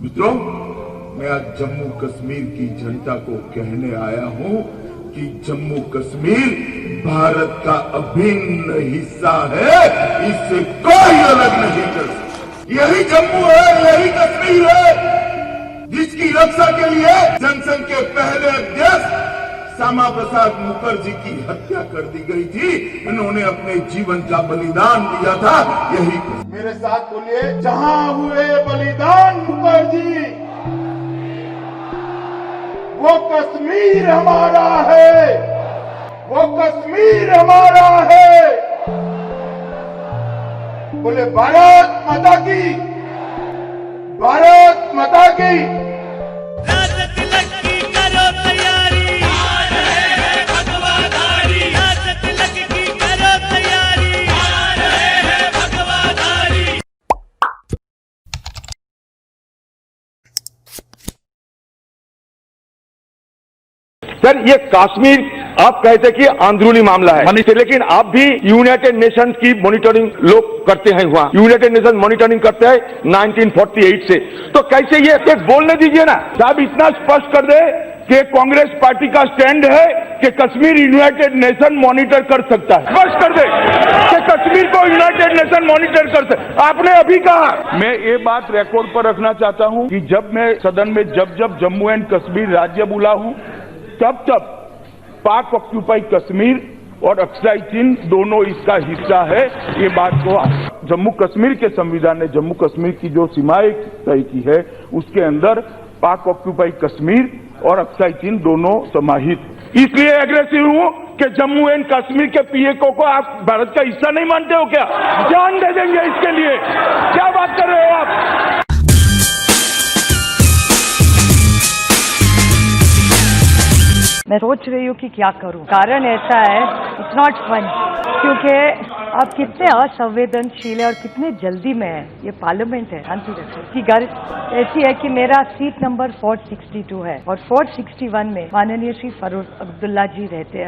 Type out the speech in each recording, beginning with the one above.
मित्रों, मैं आज जम्मू कश्मीर की जनता को कहने आया हूं कि जम्मू कश्मीर भारत का अभिन्न हिस्सा है, इससे कोई अलग नहीं कर सकता। यही जम्मू है, यही कश्मीर है जिसकी रक्षा के लिए जनसंघ के पहले अध्यक्ष श्यामा प्रसाद मुखर्जी की हत्या कर दी गई थी। इन्होंने अपने जीवन का बलिदान दिया था। यही मेरे साथ बोलिए, जहां हुए बलिदान मुखर्जी, वो कश्मीर हमारा है, वो कश्मीर हमारा है। बोले भारत माता की, भारत माता की। सर, ये कश्मीर आप कहते कि अंदरूनी मामला है, लेकिन आप भी यूनाइटेड नेशंस की मॉनिटरिंग लोग करते हैं। वहाँ यूनाइटेड नेशन मॉनिटरिंग करते हैं 1948 से, तो कैसे ये बोलने दीजिए ना साहब, इतना स्पष्ट कर दे कि कांग्रेस पार्टी का स्टैंड है कि कश्मीर यूनाइटेड नेशन मॉनिटर कर सकता है। स्पष्ट कर दे कि कश्मीर को यूनाइटेड नेशन मॉनिटर कर सकता। आपने अभी कहा, मैं ये बात रिकॉर्ड पर रखना चाहता हूँ कि जब मैं सदन में जब जम्मू एंड कश्मीर राज्य बोला हूँ, तब पाक ऑक्यूपाई कश्मीर और अक्साई चीन दोनों इसका हिस्सा है। ये बात को जम्मू कश्मीर के संविधान ने जम्मू कश्मीर की जो सीमाएं तय की है, उसके अंदर पाक ऑक्यूपाई कश्मीर और अक्साई चीन दोनों समाहित। इसलिए एग्रेसिव हूं कि जम्मू एंड कश्मीर के पीएको को आप भारत का हिस्सा नहीं मानते हो क्या? जान दे देंगे इसके लिए। क्या बात कर रहे हो आप? मैं सोच रही हूँ कि क्या करूँ। कारण ऐसा है, इट्स नॉट फन, क्योंकि आप कितने असंवेदनशील है और कितने जल्दी में है। ये पार्लियामेंट है, शांति रखो। की गर्ज ऐसी है कि मेरा सीट नंबर 462 है और 461 में माननीय श्री फारूक अब्दुल्ला जी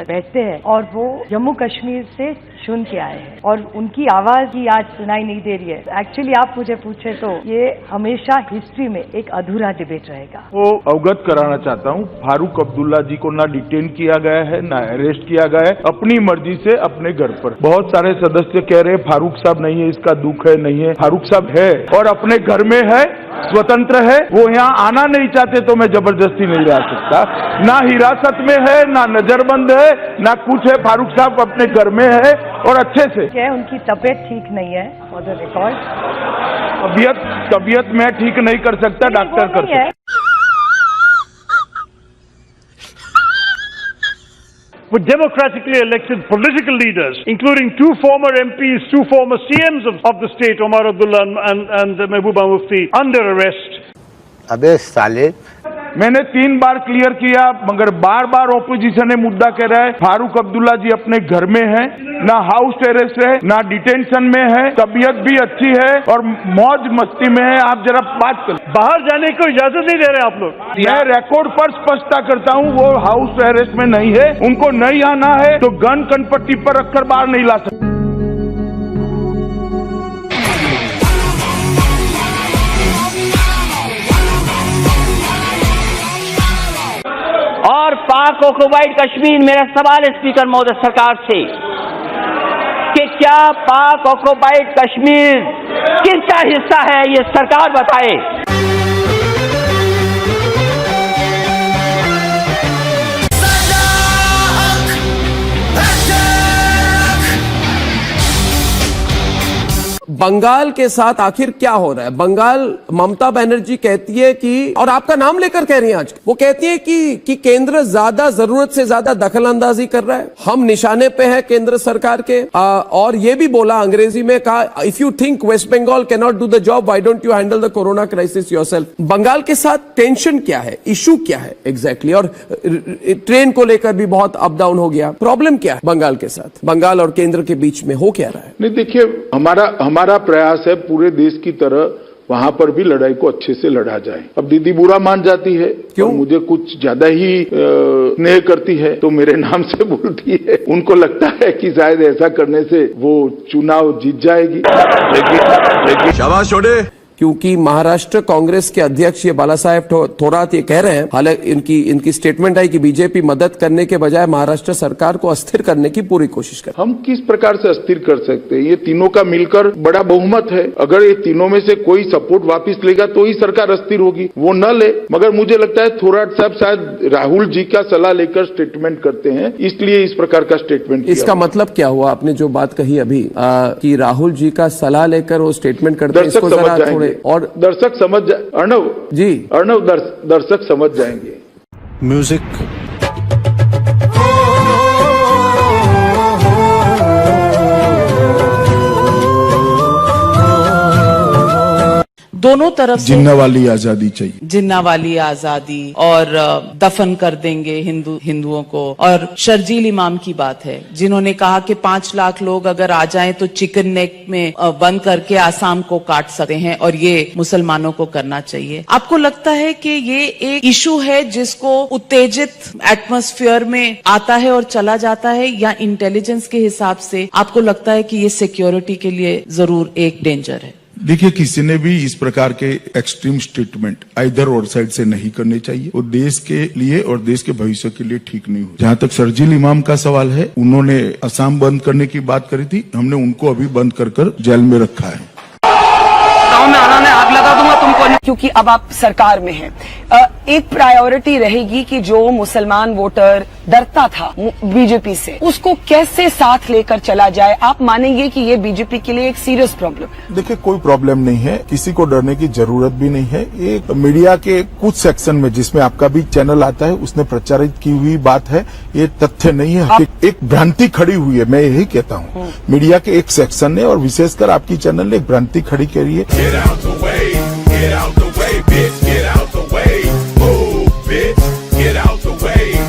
बैठते हैं और वो जम्मू कश्मीर से चुन के आए हैं और उनकी आवाज ही आज सुनाई नहीं दे रही है। एक्चुअली आप मुझे पूछे तो ये हमेशा हिस्ट्री में एक अधूरा डिबेट रहेगा। वो अवगत कराना चाहता हूँ, फारूक अब्दुल्ला जी को ना डिटेन किया गया है, ना अरेस्ट किया गया है, अपनी मर्जी से अपने घर पर। बहुत सारे सदस्य कह रहे हैं फारूक साहब नहीं है, इसका दुख है, नहीं है। फारूक साहब है और अपने घर में है, स्वतंत्र है। वो यहाँ आना नहीं चाहते तो मैं जबरदस्ती नहीं ला सकता। ना हिरासत में है, ना नजरबंद है, ना कुछ है। फारूक साहब अपने घर में है और अच्छे से। उनकी तबीयत ठीक नहीं है, फॉर द रिकॉर्ड। तबीयत मैं ठीक नहीं कर सकता, डॉक्टर कर सकता। With democratically elected political leaders, including 2 former MPs, 2 former CMs of the state, Omar Abdullah and Mehbooba Mufti, under arrest. अबे साले, मैंने 3 बार क्लियर किया, मगर बार बार ऑपोजिशन ने मुद्दा कह रहा है फारूक अब्दुल्ला जी अपने घर में है, ना हाउस अरेस्ट है, ना डिटेंशन में है, तबीयत भी अच्छी है और मौज मस्ती में है। आप जरा बात कर, बाहर जाने को इजाजत नहीं दे रहे आप लोग। मैं रिकॉर्ड पर स्पष्टता करता हूँ, वो हाउस अरेस्ट में नहीं है। उनको नहीं आना है तो गन कनपट्टी पर रखकर बाहर नहीं ला सकते। और पाक ऑक्युपाइड कश्मीर, मेरा सवाल है स्पीकर महोदय सरकार से कि क्या पाक ऑक्युपाइड कश्मीर किसका हिस्सा है, ये सरकार बताए। बंगाल के साथ आखिर क्या हो रहा है? बंगाल, ममता बनर्जी कहती है कि, और आपका नाम लेकर कह रही हैं आज, वो कहती है कि केंद्र ज्यादा जरूरत से ज्यादा दखल अंदाजी कर रहा है, हम निशाने पे है केंद्र सरकार के। और ये भी बोला, अंग्रेजी में कहा, if you think West Bengal can not do the job, why don't you handle the corona crisis yourself. Bengal के साथ टेंशन क्या है, इशू क्या है एग्जैक्टली? और ट्रेन को लेकर भी बहुत अप डाउन हो गया, प्रॉब्लम क्या है बंगाल के साथ? बंगाल और केंद्र के बीच में हो क्या रहा है? नहीं, देखिए, हमारा प्रयास है पूरे देश की तरह वहां पर भी लड़ाई को अच्छे से लड़ा जाए। अब दीदी बुरा मान जाती है, क्यों? मुझे कुछ ज्यादा ही स्नेह करती है तो मेरे नाम से बोलती है। उनको लगता है कि शायद ऐसा करने से वो चुनाव जीत जाएगी। शाबाश छोड़े, क्योंकि महाराष्ट्र कांग्रेस के अध्यक्ष ये बाला साहेब थोरात ये कह रहे हैं, हालांकि इनकी स्टेटमेंट है कि बीजेपी मदद करने के बजाय महाराष्ट्र सरकार को अस्थिर करने की पूरी कोशिश कर। हम किस प्रकार से अस्थिर कर सकते हैं? ये तीनों का मिलकर बड़ा बहुमत है। अगर ये तीनों में से कोई सपोर्ट वापस लेगा तो ही सरकार अस्थिर होगी, वो न ले। मगर मुझे लगता है थोराट साहब शायद राहुल जी का सलाह लेकर स्टेटमेंट करते हैं, इसलिए इस प्रकार का स्टेटमेंट किया। इसका मतलब क्या हुआ? आपने जो बात कही अभी कि राहुल जी का सलाह लेकर वो स्टेटमेंट करते हैं, इसको जरा थोड़े और दर्शक समझ जाए। अर्णव दर्शक समझ जाएंगे। म्यूजिक दोनों तरफ से जिन्ना वाली आजादी चाहिए, जिन्ना वाली आजादी और दफन कर देंगे हिंदुओं को। और शर्जील इमाम की बात है, जिन्होंने कहा कि 5 लाख लोग अगर आ जाएं तो चिकन नेक में बंद करके आसाम को काट सकते हैं, और ये मुसलमानों को करना चाहिए। आपको लगता है कि ये एक इशू है जिसको उत्तेजित एटमॉस्फेयर में आता है और चला जाता है, या इंटेलिजेंस के हिसाब से आपको लगता है कि ये सिक्योरिटी के लिए जरूर एक डेंजर है? देखिए, किसी ने भी इस प्रकार के एक्सट्रीम स्टेटमेंट इधर और साइड से नहीं करने चाहिए। वो देश के लिए और देश के भविष्य के लिए ठीक नहीं हो। जहां तक शर्जील इमाम का सवाल है, उन्होंने असम बंद करने की बात करी थी, हमने उनको अभी बंद कर जेल में रखा है। में आने आग लगा दूंगा तुमको, क्योंकि अब आप सरकार में हैं। एक प्रायोरिटी रहेगी कि जो मुसलमान वोटर डरता था बीजेपी से, उसको कैसे साथ लेकर चला जाए। आप मानेंगे कि ये बीजेपी के लिए एक सीरियस प्रॉब्लम है? देखिए, कोई प्रॉब्लम नहीं है, किसी को डरने की जरूरत भी नहीं है। ये मीडिया के कुछ सेक्शन में, जिसमें आपका भी चैनल आता है, उसने प्रचारित की हुई बात है, ये तथ्य नहीं है। एक भ्रांति खड़ी हुई है, मैं यही कहता हूँ। मीडिया के एक सेक्शन ने और विशेषकर आपकी चैनल ने एक भ्रांति खड़ी करी है।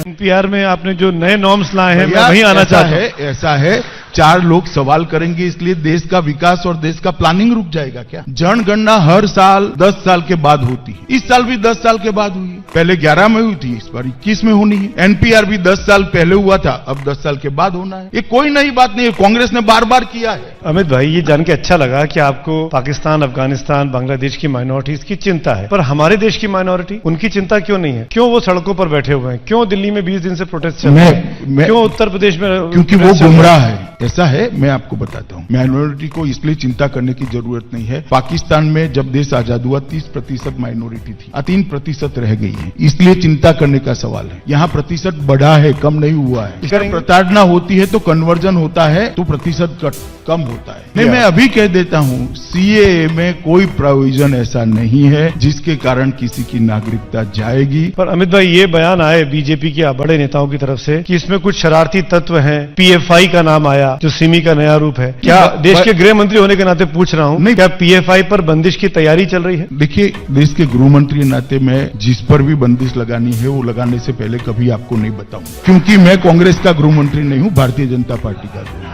एनपीआर में आपने जो नए नॉर्म्स लाए हैं, मैं वहीं आना चाहता हूं। ऐसा है 4 लोग सवाल करेंगे, इसलिए देश का विकास और देश का प्लानिंग रुक जाएगा क्या? जनगणना हर साल 10 साल के बाद होती है। इस साल भी 10 साल के बाद हुई है। पहले 11 में हुई थी, इस बार 21 में होनी है। एनपीआर भी 10 साल पहले हुआ था, अब 10 साल के बाद होना है। ये कोई नई बात नहीं है, कांग्रेस ने बार बार किया है। अमित भाई, ये जान के अच्छा लगा कि आपको पाकिस्तान, अफगानिस्तान, बांग्लादेश की माइनॉरिटीज की चिंता है, पर हमारे देश की माइनॉरिटी, उनकी चिंता क्यों नहीं है? क्यों वो सड़कों पर बैठे हुए हैं? क्यों दिल्ली में 20 दिन से प्रोटेस्ट चल रहे हैं? क्यों उत्तर प्रदेश में? क्योंकि वो गुमराह है। ऐसा है, मैं आपको बताता हूँ। माइनॉरिटी को इसलिए चिंता करने की जरूरत नहीं है। पाकिस्तान में जब देश आजाद हुआ 30% माइनॉरिटी थी, 3% रह गई है, इसलिए चिंता करने का सवाल है। यहाँ प्रतिशत बढ़ा है, कम नहीं हुआ है। अगर प्रताड़ना होती है तो कन्वर्जन होता है, तो प्रतिशत कम होता है। नहीं, मैं अभी कह देता हूँ, सीएए में कोई प्रोविजन ऐसा नहीं है जिसके कारण किसी की नागरिकता जाएगी। पर अमित भाई, ये बयान आए बीजेपी के बड़े नेताओं की तरफ से कि इसमें कुछ शरारती तत्व हैं। पीएफआई का नाम आया, जो सिमी का नया रूप है। क्या देश के गृह मंत्री होने के नाते पूछ रहा हूँ, नहीं, क्या पीएफआई पर बंदिश की तैयारी चल रही है? देखिए, देश के गृह मंत्री नाते मैं जिस पर भी बंदिश लगानी है, वो लगाने से पहले कभी आपको नहीं बताऊंगा, क्योंकि मैं कांग्रेस का गृह मंत्री नहीं हूँ, भारतीय जनता पार्टी का।